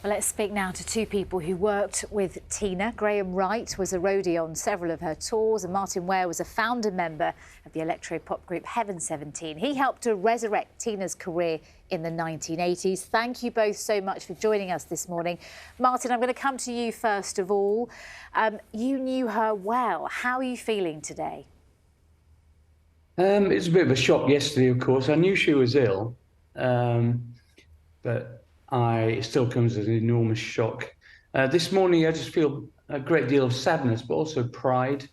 Well, let's speak now to two people who worked with Tina. Graham Wright was a roadie on several of her tours, and Martyn Ware was a founder member of the electro-pop group Heaven 17. He helped to resurrect Tina's career in the 1980s. Thank you both so much for joining us this morning. Martyn, I'm going to come to you first of all. You knew her well. How are you feeling today? It was a bit of a shock yesterday, of course. I knew she was ill, but it still comes as an enormous shock. This morning, I just feel a great deal of sadness, but also pride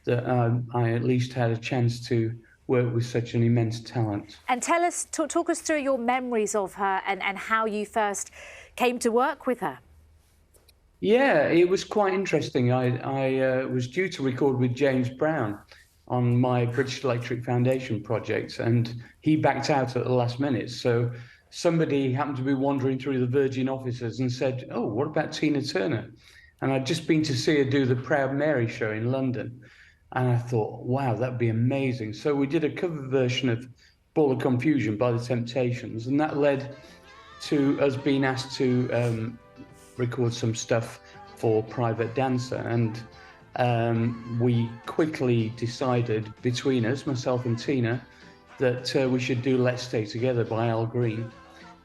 that I at least had a chance to work with such an immense talent. And talk us through your memories of her and how you first came to work with her. Yeah, it was quite interesting. I was due to record with James Brown on my British Electric Foundation project, and he backed out at the last minute. So somebody happened to be wandering through the Virgin offices and said, "Oh, what about Tina Turner?" And I'd just been to see her do the Proud Mary show in London. And I thought, wow, that'd be amazing. So we did a cover version of Ball of Confusion by the Temptations, and that led to us being asked to record some stuff for Private Dancer. And we quickly decided between us, myself and Tina, that we should do Let's Stay Together by Al Green.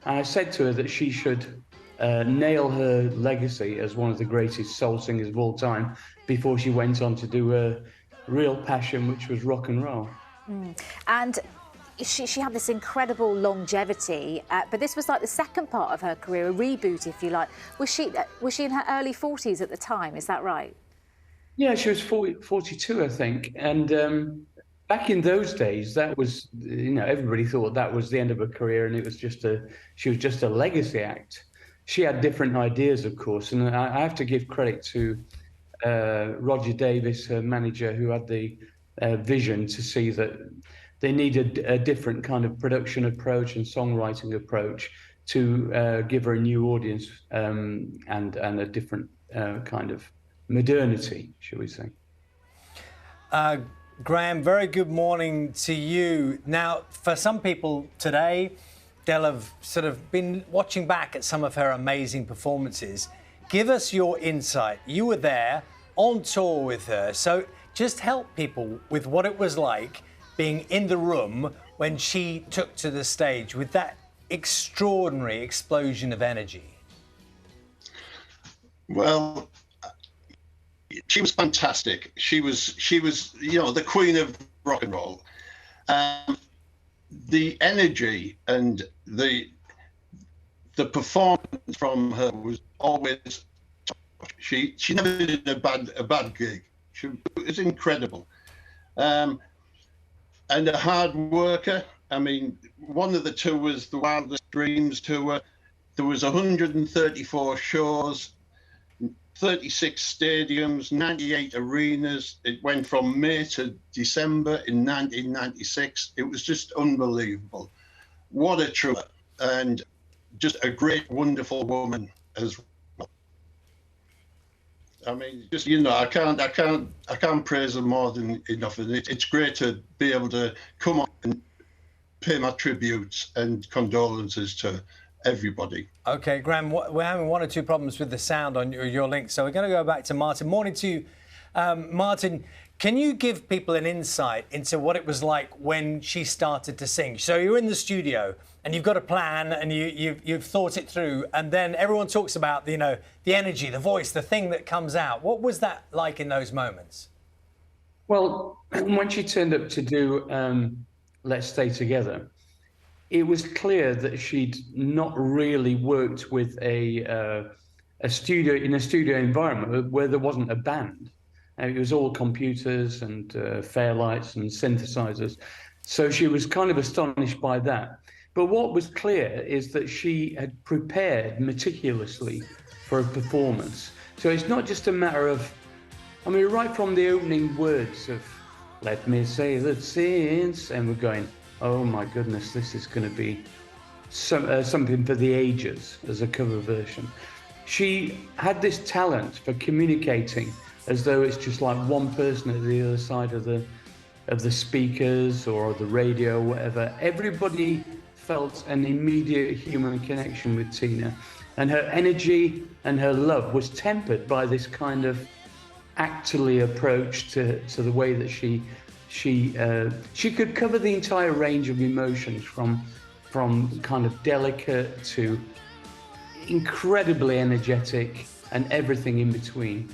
And I said to her that she should nail her legacy as one of the greatest soul singers of all time before she went on to do her real passion, which was rock and roll. And she had this incredible longevity, but this was like the second part of her career, a reboot, if you like. Was she in her early 40s at the time? Is that right? Yeah, she was 42, I think. And back in those days, that was, everybody thought that was the end of her career, and she was just a legacy act. She had different ideas, of course, and I have to give credit to Roger Davis, her manager, who had the vision to see that they needed a different kind of production approach and songwriting approach to give her a new audience and a different kind of modernity, shall we say. Graham, very good morning to you. Now, for some people today, they'll have sort of been watching back at some of her amazing performances. Give us your insight. You were there on tour with her, so just help people with what it was like being in the room when she took to the stage with that extraordinary explosion of energy. Well, she was fantastic. She was, the queen of rock and roll. The energy and the performance from her was always top. She never did a bad gig. She was incredible, and a hard worker. I mean, one of the tours was the Wildest Dreams tour. There was 134 shows, 36 stadiums, 98 arenas. It went from May to December in 1996. It was just unbelievable. What a tour, and just a great, wonderful woman as well. I mean, just, I can't praise her more than enough. And it's great to be able to come on and pay my tributes and condolences to everybody. Okay, Graham, we're having one or two problems with the sound on your link, so we're going to go back to Martyn. Morning to you. Martyn, can you give people an insight into what it was like when she started to sing? So you're in the studio and you've got a plan and you've thought it through, and then everyone talks about, the energy, the voice, the thing that comes out. What was that like in those moments? Well, when she turned up to do Let's Stay Together, it was clear that she'd not really worked with a studio environment where there wasn't a band. It was all computers and Fairlights and synthesizers. So she was kind of astonished by that. But what was clear is that she had prepared meticulously for a performance. So it's not just a matter of, right from the opening words of "Let me say that since," and we're going, oh my goodness, this is going to be something for the ages as a cover version. She had this talent for communicating as though it's just like one person at the other side of the speakers or the radio or whatever. Everybody felt an immediate human connection with Tina. and her energy and her love was tempered by this kind of actorly approach to the way that she could cover the entire range of emotions from kind of delicate to incredibly energetic and everything in between.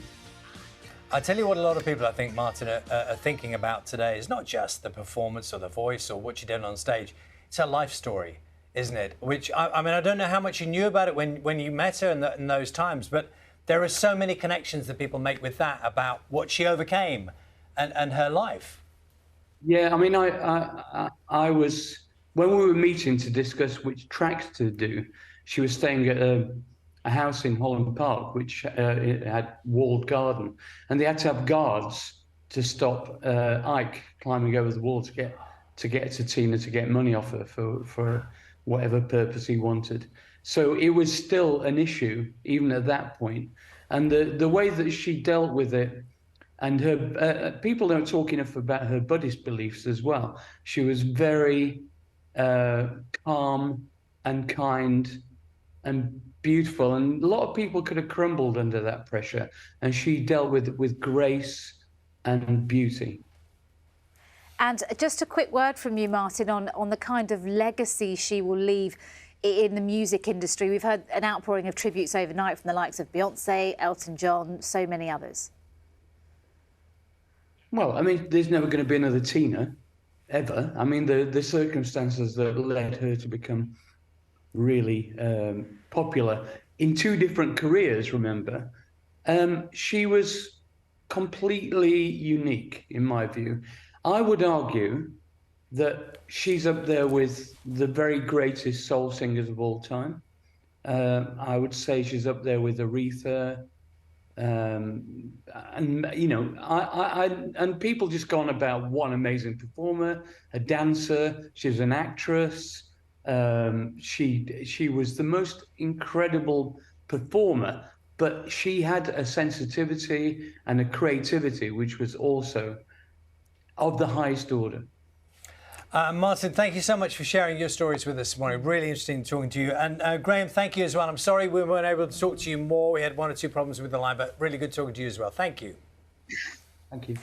I tell you what, a lot of people, I think, Martyn, are thinking about today is not just the performance or the voice or what she did on stage. It's her life story, isn't it? Which, I mean, I don't know how much you knew about it when you met her in those times, but there are so many connections that people make with that about what she overcame and her life. Yeah, I mean, I was, when we were meeting to discuss which tracks to do, she was staying at a house in Holland Park, which it had walled garden, and they had to have guards to stop Ike climbing over the wall to get to Tina to get money off her for whatever purpose he wanted. So it was still an issue even at that point, and the way that she dealt with it, and her people don't talk enough about her Buddhist beliefs as well. She was very calm and kind and beautiful, and a lot of people could have crumbled under that pressure, and she dealt with grace and beauty. And just a quick word from you, Martyn, on the kind of legacy she will leave in the music industry. We've heard an outpouring of tributes overnight from the likes of Beyonce, Elton John, so many others. Well, I mean, there's never going to be another Tina, ever. I mean, the circumstances that led her to become really popular in two different careers, remember, she was completely unique, in my view. I would argue that she's up there with the very greatest soul singers of all time. I would say she's up there with Aretha, and you know, and people just go on about what an amazing performer, a dancer. She's an actress. She was the most incredible performer, but she had a sensitivity and a creativity which was also of the highest order. Martyn, thank you so much for sharing your stories with us this morning. Really interesting talking to you. And Graham, thank you as well. I'm sorry we weren't able to talk to you more. We had one or two problems with the line, but really good talking to you as well. Thank you. Thank you.